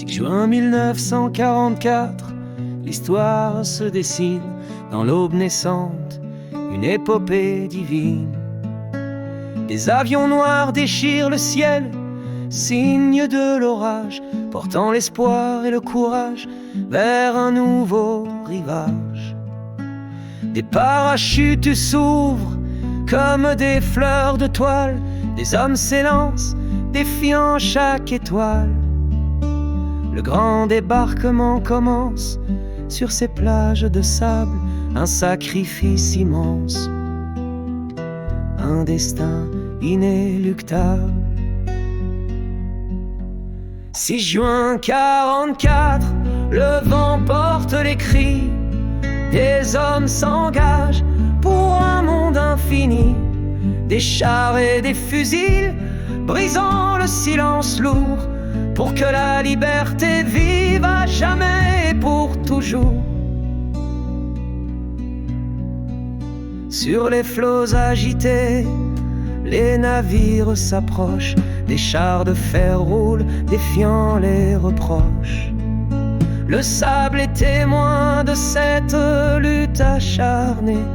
6 juin 1944, l'histoire se dessine dans l'aube naissante, une épopée divine. Des avions noirs déchirent le ciel, signe de l'orage, portant l'espoir et le courage vers un nouveau rivage. Des parachutes s'ouvrent comme des fleurs de toile, des hommes s'élancent, défiant chaque étoile. Le grand débarquement commence sur ces plages de sable, un sacrifice immense, un destin inéluctable. 6 juin 44, le vent porte les cris, des hommes s'engagent pour un monde infini, des chars et des fusils brisant le silence lourd, pour que la liberté vive à jamais et pour toujours. Sur les flots agités, les navires s'approchent, des chars de fer roulent, défiant les reproches. Le sable est témoin de cette lutte acharnée,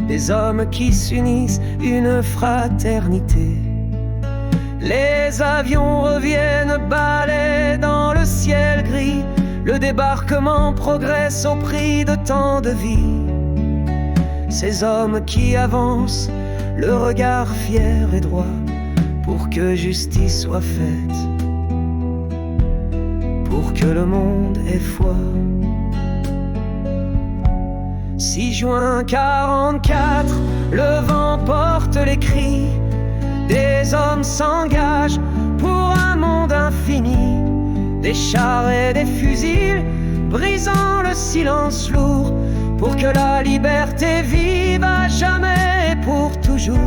des hommes qui s'unissent, une fraternité. Les avions reviennent balais dans le ciel gris, le débarquement progresse au prix de tant de vies. Ces hommes qui avancent, le regard fier et droit, pour que justice soit faite, pour que le monde ait foi. 6 juin 44, le vent porte les cris, des hommes s'engagent pour un monde infini, des chars et des fusils brisant le silence lourd, pour que la liberté vive à jamais et pour toujours.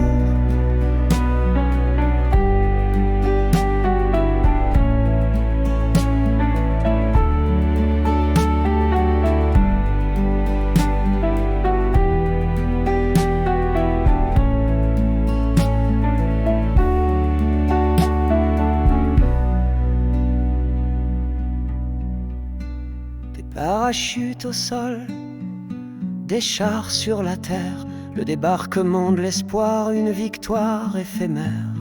Parachute au sol, des chars sur la terre, le débarquement de l'espoir, une victoire éphémère.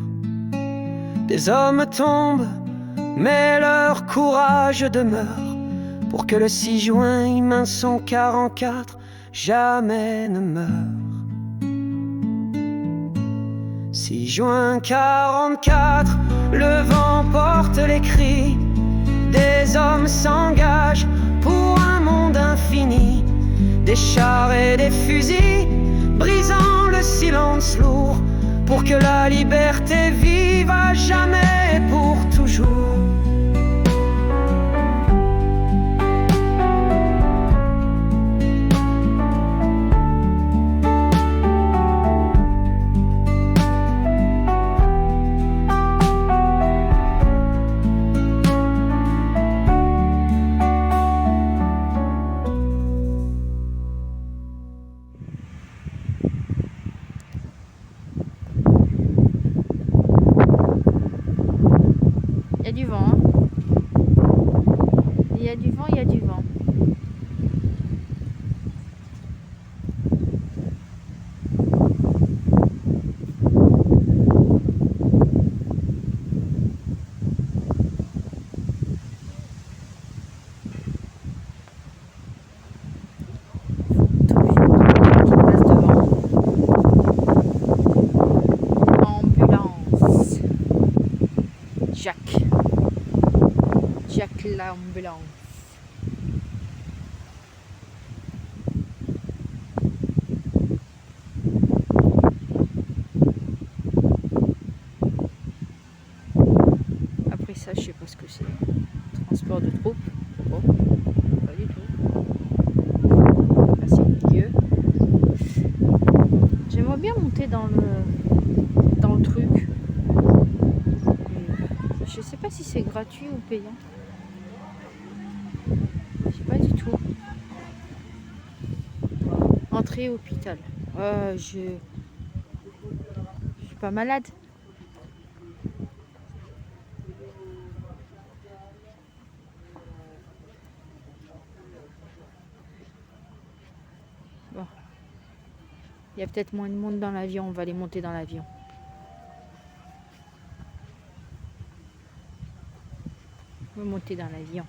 Des hommes tombent, mais leur courage demeure, pour que le 6 juin 1944 jamais ne meure. 6 juin 44, le vent porte les cris, des hommes s'engagent pour un monde infini, des chars et des fusils brisant le silence lourd, pour que la liberté vive à jamais et pour toujours. Il y a du vent, hein. Il y a du vent, il y a du vent. Ambulance. Jack l'ambulance. Après ça, je sais pas ce que c'est. Transport de troupes. Bon, pas du tout. Là, c'est milieu. J'aimerais bien monter dans le truc. Je sais pas si c'est gratuit ou payant. Je sais pas du tout. Entrée hôpital. Je suis pas malade. Il y a peut-être moins de monde dans l'avion, on va aller monter dans l'avion. On va monter dans l'avion.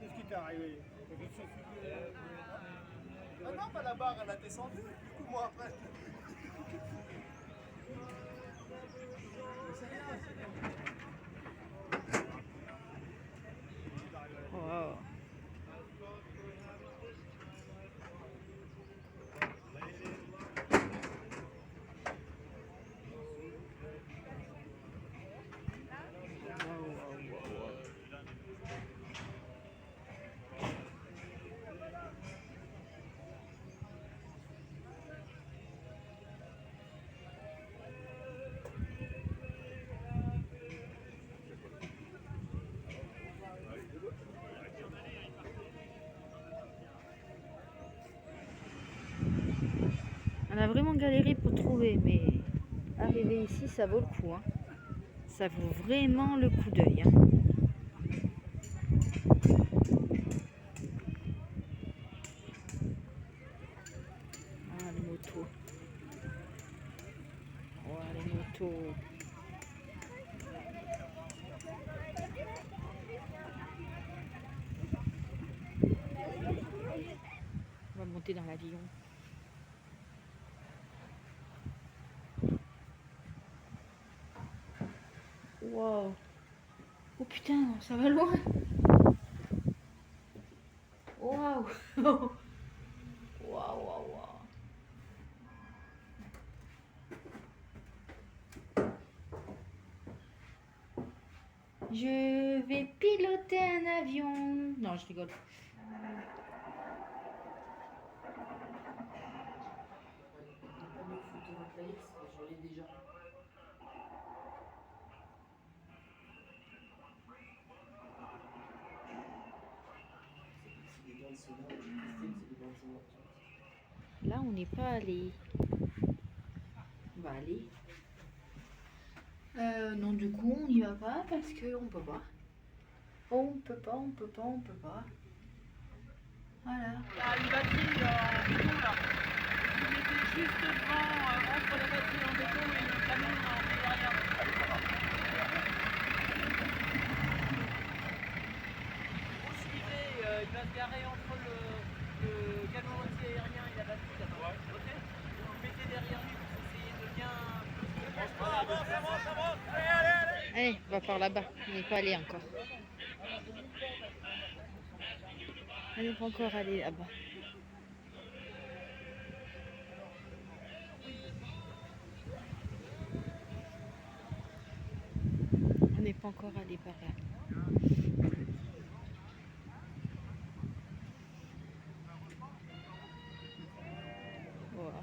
Qu'est-ce qui t'est arrivé? Ah non, pas la barre, elle a descendu. Du coup, moi après. Wow. On a vraiment galéré pour trouver, mais arriver ici, ça vaut le coup. Hein. Ça vaut vraiment le coup d'œil. Hein. Ah, les motos. Oh, les motos. On va monter dans l'avion. Wow. Oh putain, ça va loin. Waouh. Waouh, waouh, waouh. Je vais piloter un avion. Non, je rigole. Là, on n'est pas allé. On va aller. Non, du coup, on n'y va pas parce qu'on peut pas. On peut pas, on peut pas, on peut pas. Voilà. Il y a une batterie en béton là. Vous mettez juste devant, entre la batterie en béton et le camion en derrière. Vous suivez, il va se garer entre le camion anti-aérien et la batterie là-bas. Ok. Vous le mettez derrière lui, vous essayez de bien. Avance. Allez, on va par là-bas. On n'est pas allé encore. On n'est pas encore allé là-bas. On n'est pas encore allé par là. Voilà.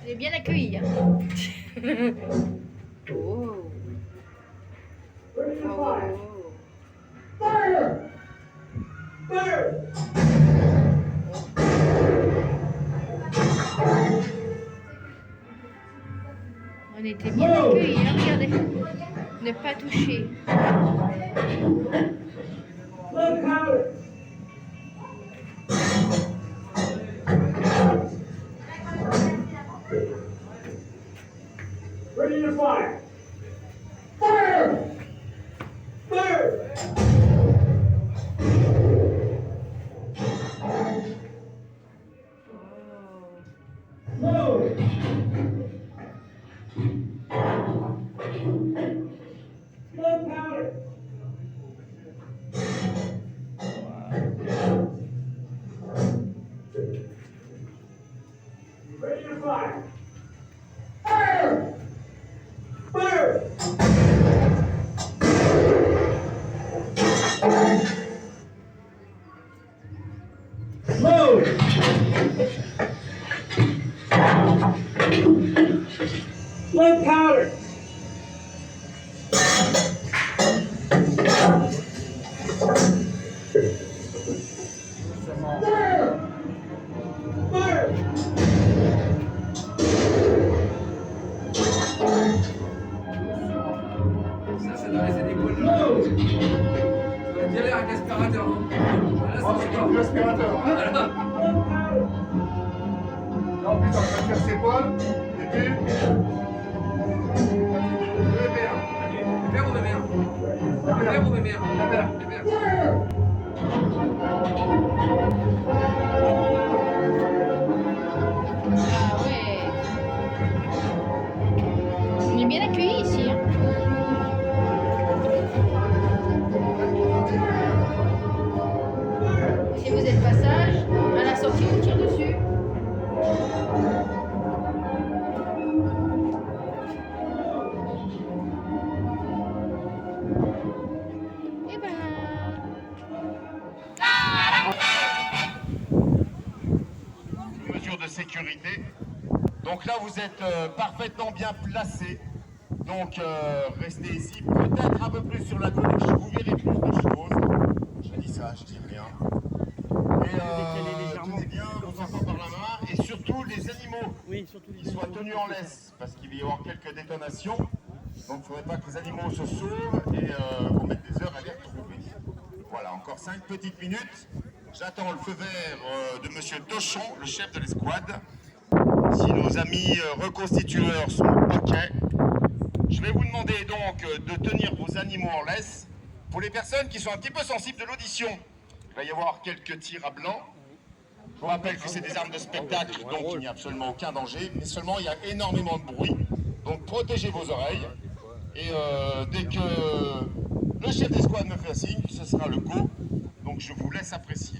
Elle est bien accueillie. Hein. Oh. On était bien accueillis, hein, regardez. Ne pas toucher. Ready to fire. Fire! Fire! Load! Load powder! Ready to fire! Fire! Fire! Load! Load powder! Fire! Fire! Ça, c'est dans les années Gaulle. Load! On va dire avec l'aspirateur. Là, Oh, c'est c'est pas. comme l'aspirateur. Voilà. Load powder! Là, en plus, on va faire ses poils. Et puis. Le père. Le père ou ma mère? Le père ou ma mère? La mère. Le père. Fire! Ah ouais. On est bien accueillis ici. Hein. Si vous êtes passage, à la sortie, on tire dessus. Et ben. Mesures de sécurité. Donc là, vous êtes parfaitement bien placés. Donc restez ici, peut-être un peu plus sur la gauche, vous verrez plus de choses. Je dis ça, je dis rien. Et tenez bien vos enfants par la main et surtout les animaux qui soient tenus en laisse parce qu'il va y avoir quelques détonations. Donc il ne faudrait pas que les animaux se sauvent et vous mettre des heures à les retrouver. Voilà, encore 5 petites minutes. J'attends le feu vert de monsieur Dochon, le chef de l'escouade. Si nos amis reconstitueurs sont OK, je vais vous demander donc de tenir vos animaux en laisse. Pour les personnes qui sont un petit peu sensibles de l'audition, il va y avoir quelques tirs à blanc. Je vous rappelle que c'est des armes de spectacle, donc il n'y a absolument aucun danger, mais seulement il y a énormément de bruit. Donc protégez vos oreilles. Et dès que le chef d'escouade me fait un signe, ce sera le go. Donc je vous laisse apprécier.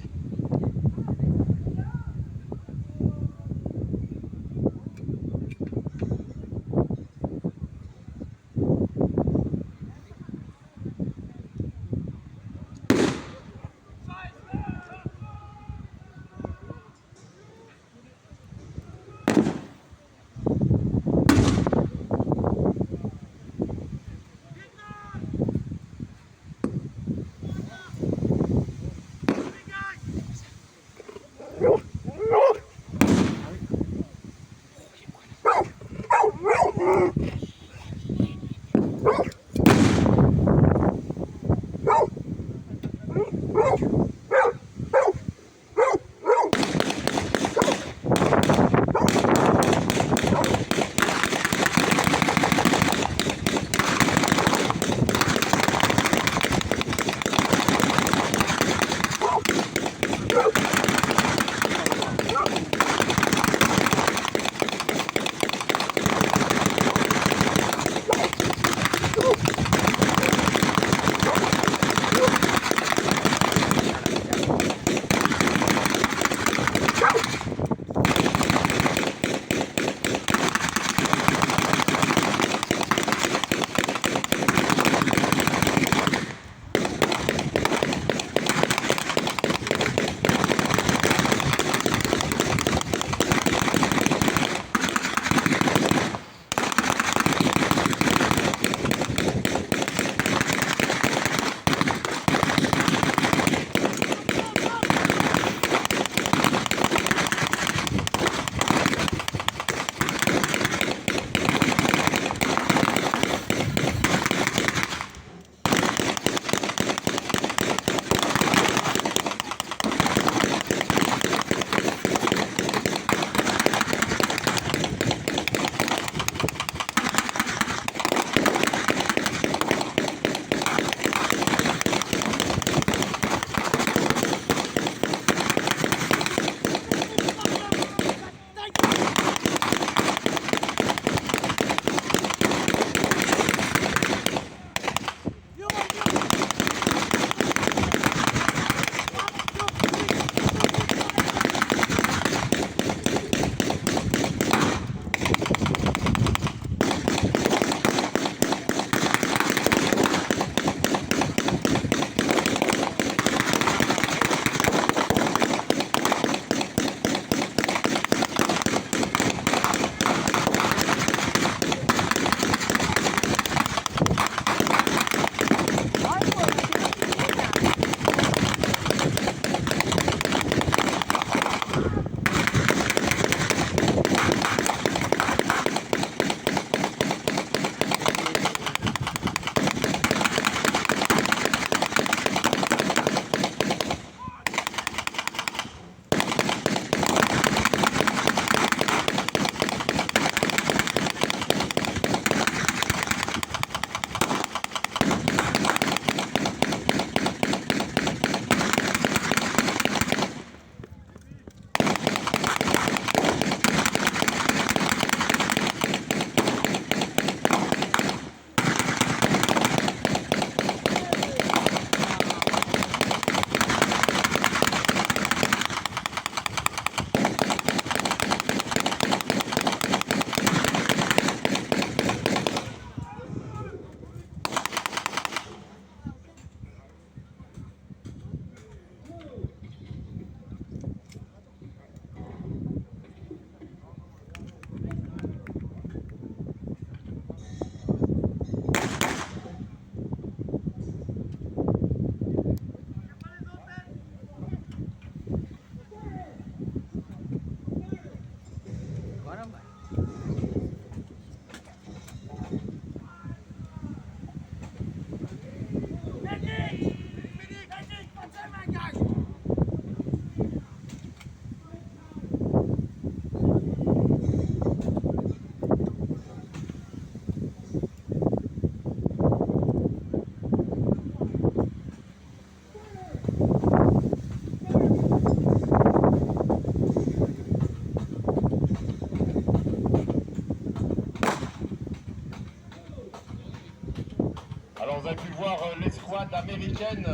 Alors vous avez pu voir l'escouade américaine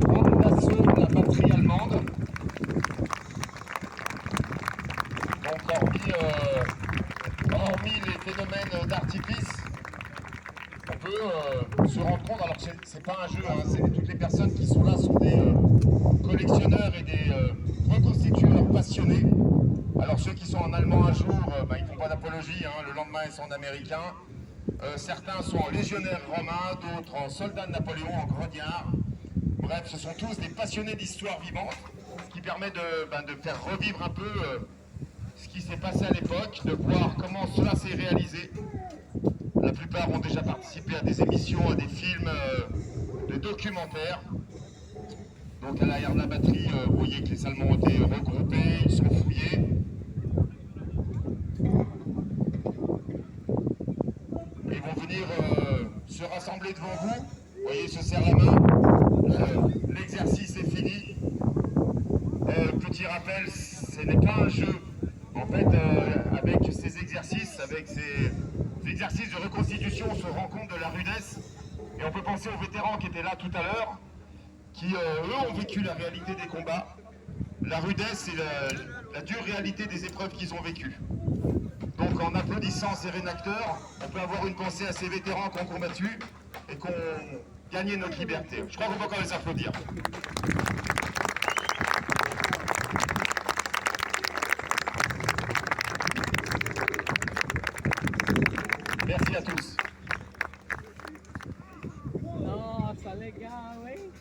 prendre l'assaut de la batterie allemande. Donc hormis les phénomènes d'artifice, on peut se rendre compte, alors c'est pas un jeu, hein, toutes les personnes qui sont là sont des collectionneurs et des reconstitueurs passionnés. Alors ceux qui sont en allemand un jour, ils ne font pas d'apologie, hein, le lendemain ils sont en américain. Certains sont en légionnaires romains, d'autres en soldats de Napoléon, en grognards. Bref, ce sont tous des passionnés d'histoire vivante, ce qui permet de faire revivre un peu ce qui s'est passé à l'époque, de voir comment cela s'est réalisé. La plupart ont déjà participé à des émissions, à des films, de documentaires. Donc à l'arrière de la batterie, vous voyez que les Allemands ont été regroupés, ils sont fouillés. Ils vont venir se rassembler devant vous. Vous voyez, ils se serrent la main. L'exercice est fini. Petit rappel, ce n'est pas un jeu. En fait, avec ces exercices, de reconstitution, on se rend compte de la rudesse. Et on peut penser aux vétérans qui étaient là tout à l'heure, qui, eux, ont vécu la réalité des combats. La rudesse et la dure réalité des épreuves qu'ils ont vécues. Donc en applaudissant ces rénacteurs, on peut avoir une pensée à ces vétérans qui ont combattu et qui ont gagné notre liberté. Je crois qu'on peut encore les applaudir. Merci à tous. Non, ça les gars, oui.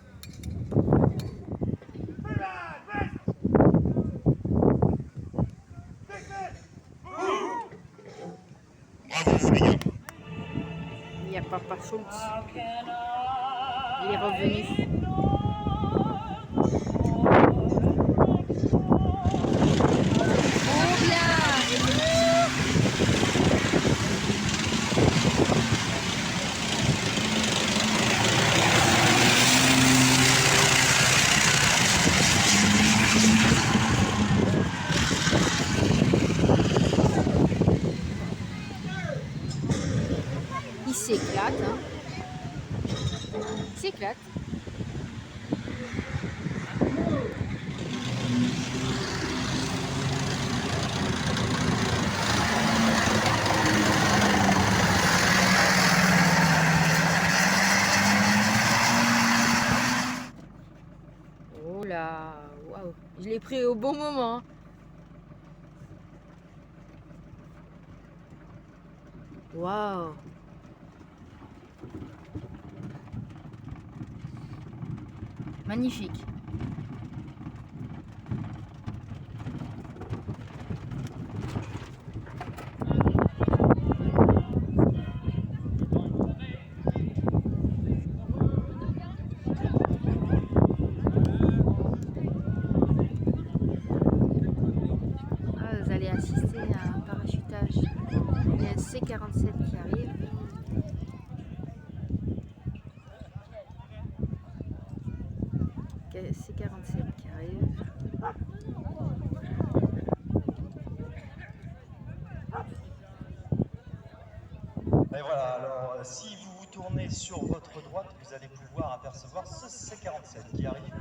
Bravo les gars. Il y a Papa Schultz. Il est revenu. Oh bien! Il s'éclate, hein. Il s'éclate. Oh là, waouh. Je l'ai pris au bon moment. Waouh. Magnifique. Ah, vous allez assister à un parachutage. Il y a le C-47 qui arrive. C-47 qui arrive. Et voilà, alors si vous vous tournez sur votre droite, vous allez pouvoir apercevoir ce C-47 qui arrive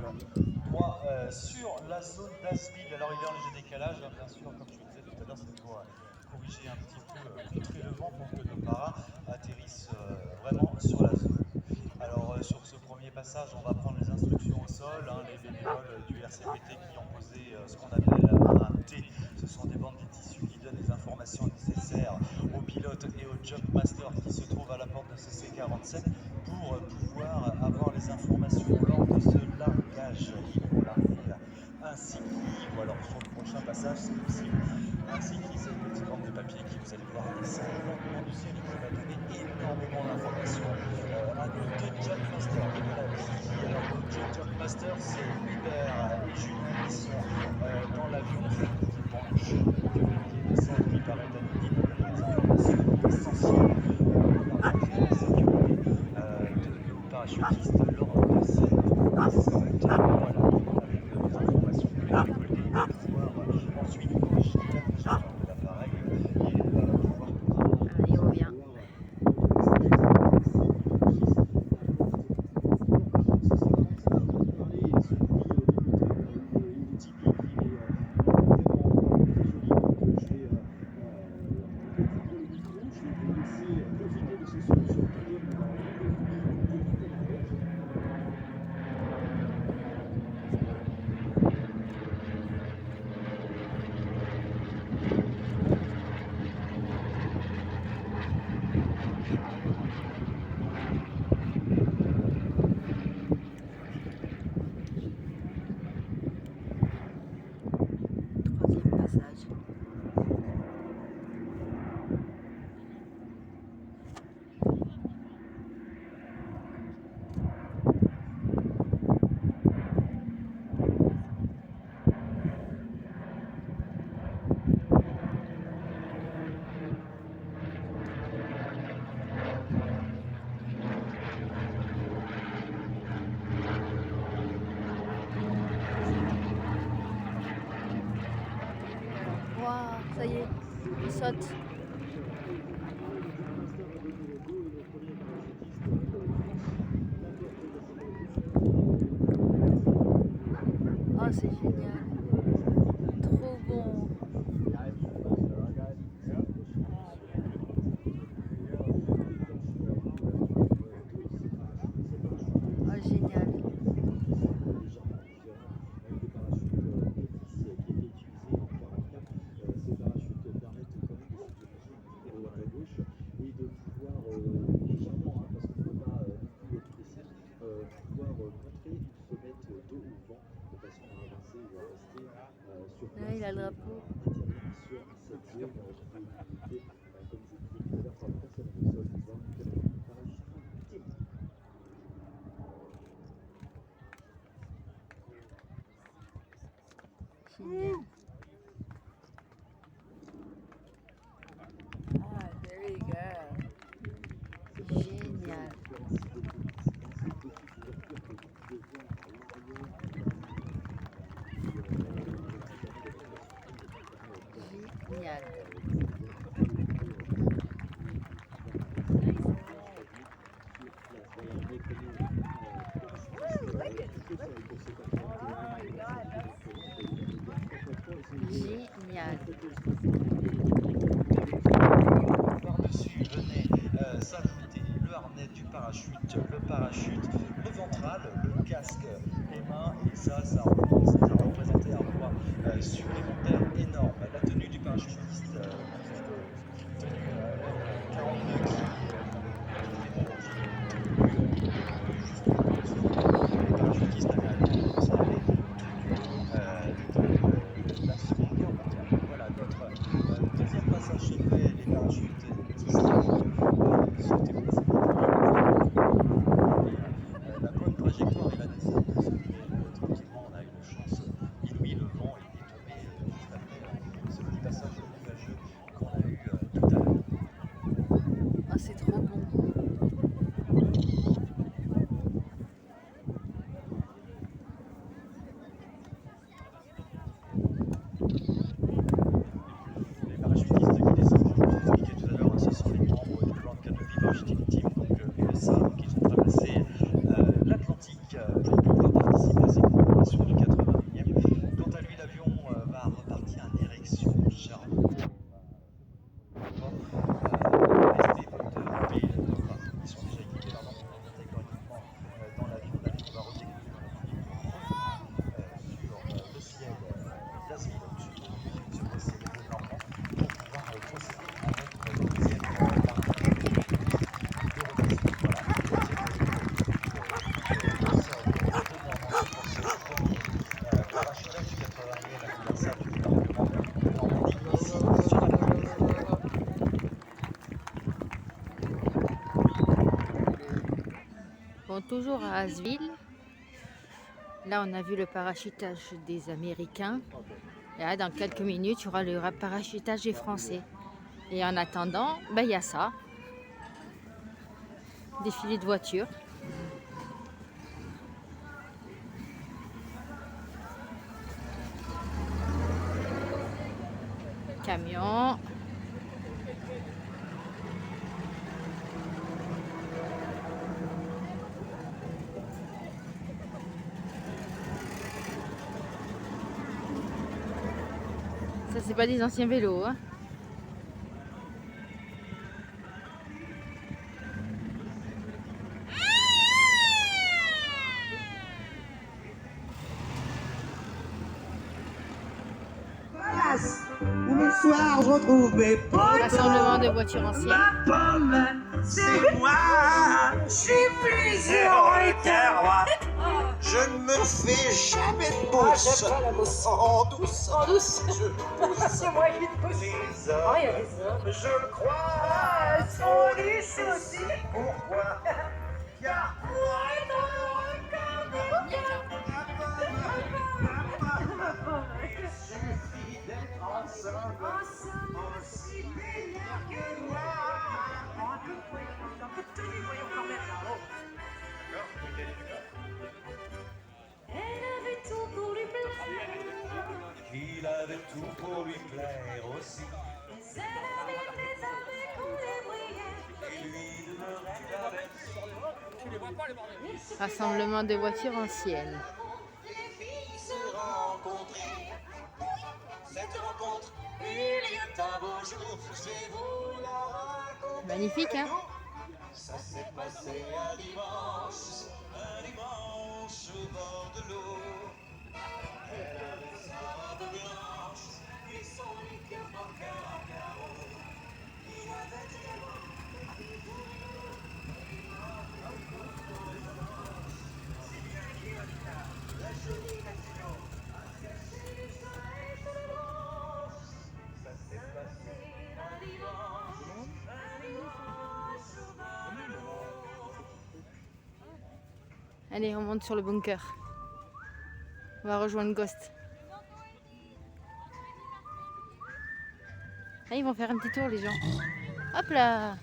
droit sur la zone d'Asville. Alors il est en léger décalage, hein, bien sûr, comme je vous disais tout à l'heure, c'est pour corriger un petit peu, contrer le vent pour que nos paras atterrissent vraiment sur la zone. Alors sur ce premier passage, on va prendre les instructions au sol, hein, les bénévoles du RCPT qui ont posé ce qu'on appelle un T. Ce sont des bandes de tissu qui donnent les informations nécessaires aux pilotes et aux jumpmasters qui se trouvent à la porte de ce C-47 pour pouvoir avoir les informations lors de ce largage irrégulier, ainsi ou alors sur le prochain passage c'est possible, ainsi que cette petite bande de papier qui, vous allez voir, descend lentement du ciel et qui va donner énormément d'informations à nos deux jumpmasters. Alors nos deux jumpmasters, c'est Hubert et Julien qui sont dans l'avion, c'est l'équipement jaune que vous descend qui paraît à nous donner des informations essentielles dans la sécurité de nos parachutistes lors de cette descente. Voilà, avec les informations que les récolter et pouvoir ensuite corriger la trajectoire de l'appareil et pouvoir Ah, il revient. saute. Oh, c'est génial. Trop bon. Oh, génial. Là, il a le drapeau. Génial. Ah, very good. Génial. Génial. Génial. Par-dessus venait s'ajouter le harnais du parachute, le parachute, le ventral, le casque, les mains, et ça représentait un poids supplémentaire énorme. La tenue du parachutiste, tenue 42 qui les parachutistes américains conservaient la Seconde Guerre mondiale. Voilà, notre deuxième passage secret, les parachutistes c'était la bonne trajectoire et la descente se fait tranquillement. On a eu une chance inouïe, le vent est tombé juste après ce petit passage nuageux qu'on a eu tout à l'heure. Oh, c'est trop bon. Les parachutistes qui descendent, je vous expliquais tout à l'heure, ce sont les membres du Grand Canopy Parachuting Team, donc USA, qui ont traversé l'Atlantique pour pouvoir participer à ces commémorations du 81e. Quant à lui, l'avion va repartir en direction Cherbourg. Rester moteur et ils sont déjà équipés, pardon, on intègre équipement dans l'avion. L'avion va redécoller dans la foulée sur le ciel d'Asville, au-dessus de ces énormes pour pouvoir procéder à notre deuxième parachutage du 81e anniversaire du débarquement de Normandie ici sur la côte d'Azur. Bon, toujours à Asville. Là, on a vu le parachutage des Américains. Et là, dans quelques minutes, il y aura le parachutage des Français. Et en attendant, ben, il y a ça. Défilé de voitures. Camion. Ça, c'est pas des anciens vélos, hein. Le soir, je retrouve mes potes. Rassemblement de voitures anciennes. Ma pomme, c'est moi. Je suis prioritaire, moi. Je ne me fais jamais de pouce. En douce. En douce. Je pousse. C'est moi qui te pousse. Les hommes, je le crois, sont des soucis. Pourquoi? Car pour être heureux comme il suffit d'être ensemble, aussi meilleur que moi. Un peu de tenue, voyons quand même. Elle avait tout pour lui plaire. Il avait tout pour lui plaire aussi. Mais elle Rassemblement de voitures anciennes. Se rencontrer. Cette rencontre, il y a un beau jour, je vais vous la raconter. Magnifique, hein? Ça s'est passé un dimanche au bord de l'eau. Elle avait sa robe blanche et son liqueur en cœur à carreaux. Il avait tellement la jolie nation a caché le soleil sur le blanche. Ça s'est passé un dimanche au bord de l'eau. Allez, on monte sur le bunker. On va rejoindre Ghost. Ah, ils vont faire un petit tour, les gens. Hop là!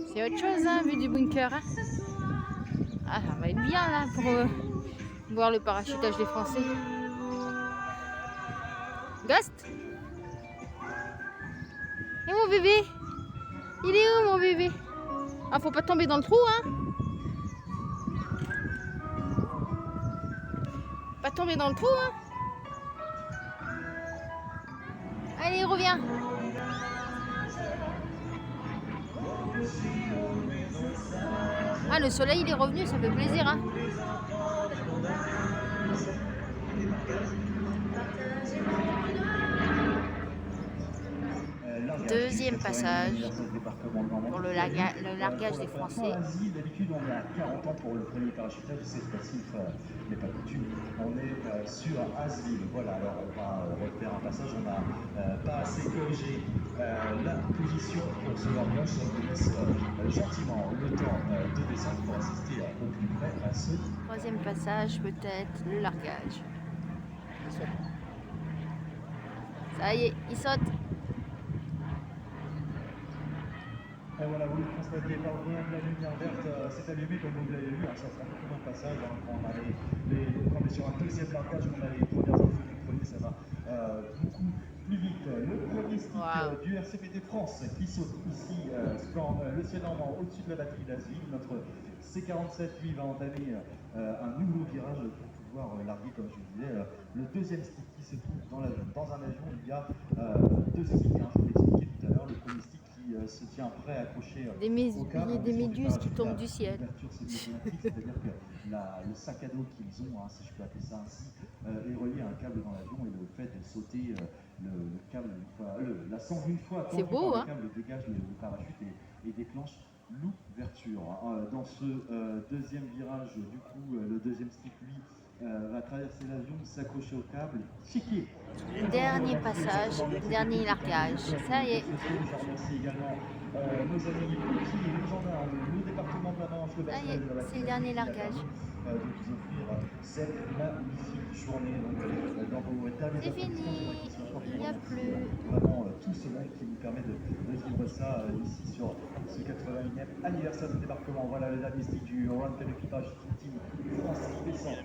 C'est autre chose, hein, vu du bunker. Hein. Ah, ça va être bien là pour voir le parachutage des Français. Ghost? Et mon bébé? Il est où mon bébé? Ah, faut pas tomber dans le trou, hein? Pas tomber dans le trou, hein? Allez, reviens. Ah, le soleil il est revenu, ça fait plaisir, hein? Deuxième passage pour le largage des Français. D'habitude, on est à 40 ans pour le premier parachutage, c'est facile, n'est pas coutume. On est sur Asville. Voilà, alors on va refaire un passage. On n'a pas assez corrigé la position pour ce largage. Ça vous laisse gentiment le temps de descendre pour assister au plus près à ce. Troisième passage, peut-être le largage. Ça y est, il saute. Et voilà, vous le constatez, par la lumière verte s'est allumée comme vous l'avez vu, ça fera beaucoup d'un passage. Hein, quand on est sur un deuxième largage, on a les premières infos du premier, ça va beaucoup plus vite. Le premier stick du RCPT France qui saute ici quand le ciel normand au-dessus de la batterie d'Asville. Notre C47 lui va entamer un nouveau virage pour pouvoir larguer, comme je vous disais, le deuxième stick qui se trouve dans l'avion. Dans un avion, il y a deux sticks, hein, je vous l'ai expliqué tout à l'heure. Le premier stick se tient prêt accroché des méduses qui tombent du ciel. C'est-à-dire que le sac à dos qu'ils ont, hein, si je peux appeler ça ainsi, est relié à un câble dans l'avion et le fait de sauter le câble la sangle une fois c'est beau, le hein. câble dégage le parachute et déclenche l'ouverture. Dans ce deuxième virage, du coup, le deuxième stick, lui, va traverser l'avion, s'accrocher au câble, checker. Dernier passage, dernier largage. Ça y est. Je remercie également nos amis qui nous en le département de la Manche, le Ça y est, c'est le dernier largage. De nous offrir cette magnifique journée. Dans vos C'est fini, il n'y a plus. Vraiment tout ce monde qui nous permet de vivre ça ici sur ce 81e anniversaire du débarquement. Voilà le dernier stick du Run Canopy Parachute Team France qui descend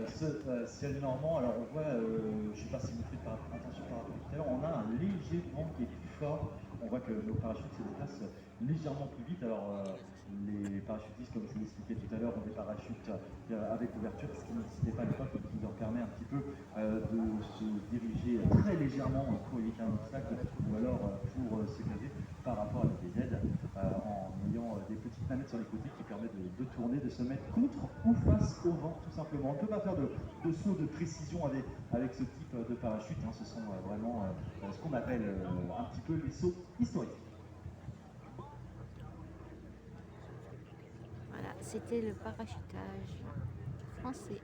ce ciel normand. Alors on voit, je ne sais pas si vous faites attention par rapport à tout à l'heure, on a un léger vent qui est plus fort. On voit que nos parachutes se déplacent légèrement plus vite. Alors les parachutistes, comme je vous l'expliquais tout à l'heure, ont des parachutes avec ouverture, ce qui n'existait pas à l'époque et qui leur permet un petit peu de se diriger très légèrement pour éviter un obstacle ou alors pour se caser par rapport à la DZ en ayant des petites manettes sur les côtés qui permettent de tourner, de se mettre contre ou face au vent tout simplement. On ne peut pas faire de saut de précision avec ce type de parachute, hein. Ce sont vraiment ce qu'on appelle un petit peu les sauts historiques. Voilà, c'était le parachutage français.